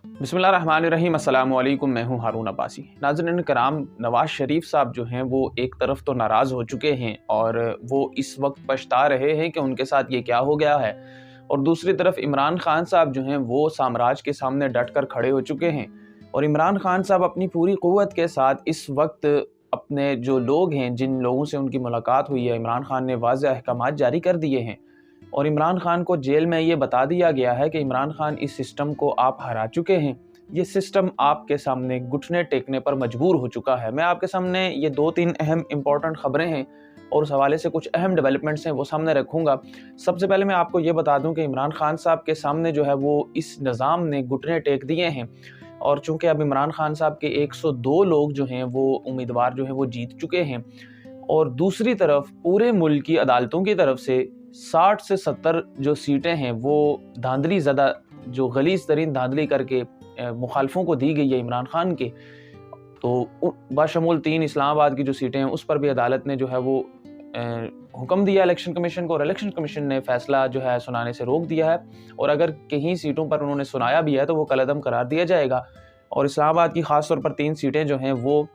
बिस्मिल्लाहिर्रहमानिर्रहीम, अस्सलाम वालेकुम। मैं हूं हारून अब्बासी। नाज़रीन कराम, नवाज़ शरीफ साहब जो हैं वो एक तरफ तो नाराज़ हो चुके हैं और वो इस वक्त पछता रहे हैं कि उनके साथ ये क्या हो गया है, और दूसरी तरफ इमरान खान साहब जो हैं वो साम्राज्य के सामने डट कर खड़े हो चुके हैं। और इमरान खान साहब अपनी पूरी क़ुव्वत के साथ इस वक्त अपने जो लोग हैं, जिन लोगों से उनकी मुलाकात हुई है, इमरान खान ने वाज़ेह अहकामात जारी कर दिए हैं और इमरान खान को जेल में ये बता दिया गया है कि इमरान खान, इस सिस्टम को आप हरा चुके हैं। ये सिस्टम आपके सामने घुटने टेकने पर मजबूर हो चुका है। मैं आपके सामने ये 2-3 अहम इम्पॉर्टेंट ख़बरें हैं और उस हवाले से कुछ अहम डेवलपमेंट्स हैं वो सामने रखूँगा। सबसे पहले मैं आपको ये बता दूँ कि इमरान खान साहब के सामने जो है वो इस निज़ाम ने घुटने टेक दिए हैं और चूँकि अब इमरान खान साहब के 102 लोग जो हैं वो उम्मीदवार जो हैं वो जीत चुके हैं और दूसरी तरफ पूरे मुल्क की अदालतों की तरफ से 60 से 70 जो सीटें हैं वो धांधली ज़्यादा, जो गलीज़ तरीन धांधली करके मुखालफों को दी गई है इमरान खान के। तो बाशमूल 3 इस्लामाबाद की जो सीटें हैं उस पर भी अदालत ने जो है वो हुक्म दिया इलेक्शन कमीशन को, और इलेक्शन कमीशन ने फ़ैसला जो है सुनाने से रोक दिया है। और अगर कहीं सीटों पर उन्होंने सुनाया भी है तो वो कलअदम करार दिया जाएगा। और इस्लामाबाद की ख़ास तौर पर 3 सीटें जो हैं वो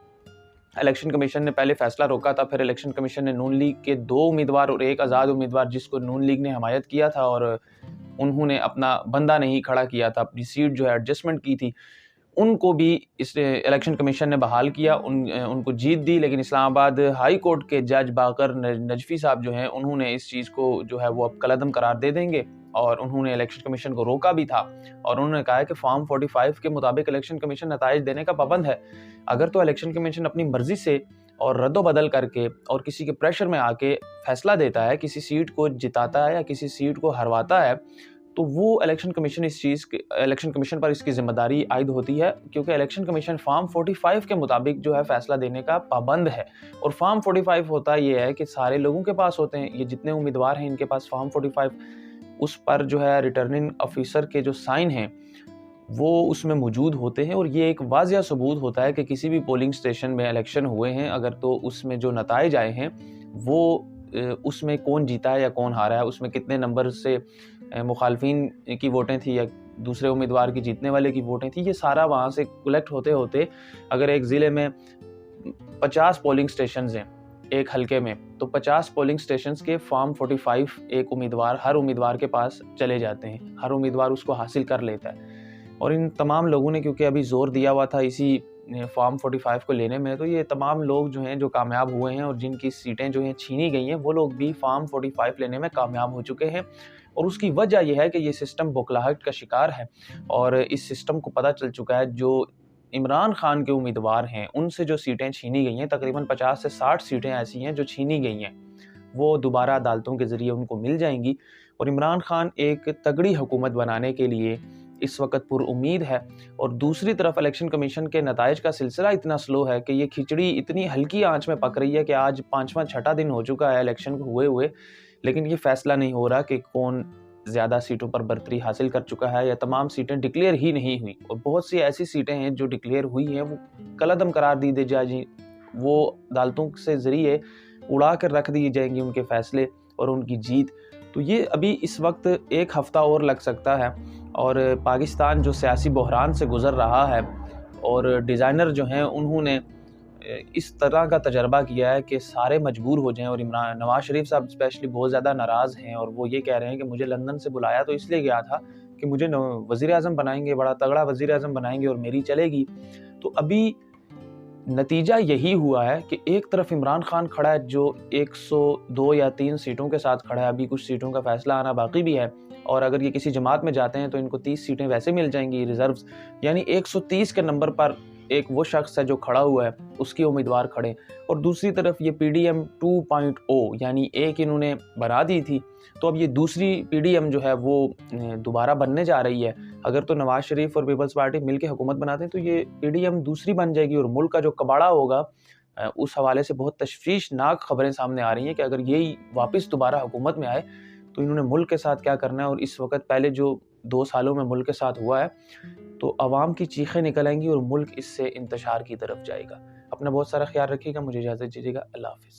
इलेक्शन कमीशन ने पहले फ़ैसला रोका था, फिर इलेक्शन कमीशन ने नून लीग के 2 उम्मीदवार और 1 आज़ाद उम्मीदवार, जिसको नून लीग ने हमायत किया था और उन्होंने अपना बंदा नहीं खड़ा किया था, अपनी सीट जो है एडजस्टमेंट की थी, उनको भी इस इलेक्शन कमीशन ने बहाल किया, उनको जीत दी। लेकिन इस्लामाबाद हाई कोर्ट के जज बाकर नजफ़ी साहब जो हैं उन्होंने इस चीज़ को जो है वो अब कलअदम करार दे देंगे और उन्होंने इलेक्शन कमीशन को रोका भी था और उन्होंने कहा है कि फॉर्म 45 के मुताबिक इलेक्शन कमीशन नताइज देने का पाबंद है। अगर तो इलेक्शन कमीशन अपनी मर्जी से और रद्दो-बदल करके और किसी के प्रेशर में आके फैसला देता है, किसी सीट को जिताता है या किसी सीट को हरवाता है, तो वो इलेक्शन कमीशन पर इसकी जिम्मेदारी आयद होती है, क्योंकि इलेक्शन कमीशन फॉर्म 45 के मुताबिक जो है फैसला देने का पाबंद है। और फॉर्म 45 होता ये है कि सारे लोगों के पास होते हैं, ये जितने उम्मीदवार हैं इनके पास फॉर्म 45, उस पर जो है रिटर्निंग ऑफिसर के जो साइन हैं वो उसमें मौजूद होते हैं और ये एक वाज़िया सबूत होता है कि किसी भी पोलिंग स्टेशन में इलेक्शन हुए हैं, अगर तो उसमें जो नताइज आए हैं वो उसमें कौन जीता है या कौन हारा है, उसमें कितने नंबर से मुखालफिन की वोटें थी या दूसरे उम्मीदवार की जीतने वाले की वोटें थी, ये सारा वहाँ से कलेक्ट होते होते अगर एक ज़िले में 50 पोलिंग स्टेशंस हैं एक हलके में, तो 50 पोलिंग स्टेशंस के फॉर्म 45 एक उम्मीदवार, हर उम्मीदवार के पास चले जाते हैं, हर उम्मीदवार उसको हासिल कर लेता है। और इन तमाम लोगों ने क्योंकि अभी ज़ोर दिया हुआ था इसी फॉर्म 45 को लेने में, तो ये तमाम लोग जो हैं जो कामयाब हुए हैं और जिनकी सीटें जो हैं छीनी गई हैं, वो लोग भी फॉर्म 45 लेने में कामयाब हो चुके हैं। और उसकी वजह यह है कि ये सिस्टम बौखलाहट का शिकार है और इस सिस्टम को पता चल चुका है जो इमरान खान के उम्मीदवार हैं उनसे जो सीटें छीनी गई हैं, तकरीबन 50 से 60 सीटें ऐसी हैं जो छीनी गई हैं, वो दोबारा अदालतों के ज़रिए उनको मिल जाएंगी। और इमरान खान एक तगड़ी हुकूमत बनाने के लिए इस वक्त पुरुम्मीद है। और दूसरी तरफ इलेक्शन कमीशन के नताइज का सिलसिला इतना स्लो है कि ये खिचड़ी इतनी हल्की आंच में पक रही है कि आज 5वां 6ठा दिन हो चुका है इलेक्शन को हुए, लेकिन ये फैसला नहीं हो रहा कि कौन ज़्यादा सीटों पर बर्तरी हासिल कर चुका है, या तमाम सीटें डिक्लेयर ही नहीं हुई। और बहुत सी ऐसी सीटें हैं जो डिक्लेयर हुई हैं वो कलअदम करार दी दे जाएगी, वो अदालतों से ज़रिए उड़ा कर रख दी जाएंगी उनके फैसले और उनकी जीत। तो ये अभी इस वक्त 1 हफ़्ता और लग सकता है। और पाकिस्तान जो सियासी बहरान से गुज़र रहा है और डिज़ाइनर जो हैं उन्होंने इस तरह का तजर्बा किया है कि सारे मजबूर हो जाएं। और नवाज़ शरीफ साहब स्पेशली बहुत ज़्यादा नाराज़ हैं और वो ये कह रहे हैं कि मुझे लंदन से बुलाया तो इसलिए गया था कि मुझे वज़ीर आज़म बनाएंगे, बड़ा तगड़ा वज़ीर आज़म बनाएंगे और मेरी चलेगी। तो अभी नतीजा यही हुआ है कि एक तरफ इमरान खान खड़ा है जो 102 या 3 सीटों के साथ खड़ा है, अभी कुछ सीटों का फैसला आना बाकी भी है, और अगर ये किसी जमात में जाते हैं तो इनको 30 सीटें वैसे मिल जाएंगी रिजर्व्स, यानी 130 के नंबर पर एक वो शख्स है जो खड़ा हुआ है, उसके उम्मीदवार खड़े। और दूसरी तरफ ये PDM 2.0 यानी एक इन्होंने बना दी थी, तो अब ये दूसरी PDM जो है वो दोबारा बनने जा रही है। अगर तो नवाज़ शरीफ और पीपल्स पार्टी मिलकर हुकूमत बनाते हैं तो ये PDM दूसरी बन जाएगी और मुल्क का जो कबाड़ा होगा, उस हवाले से बहुत तशवीशनाक खबरें सामने आ रही हैं कि अगर यही वापस दोबारा हुकूमत में आए तो इन्होंने मुल्क के साथ क्या करना है। और इस वक्त पहले जो 2 सालों में मुल्क के साथ हुआ है, तो अवाम की चीखें निकल आएंगी और मुल्क इससे इंतशार की तरफ जाएगा। अपना बहुत सारा ख्याल रखिएगा, मुझे इजाज़त दीजिएगा। अल्लाह हाफ़िज़।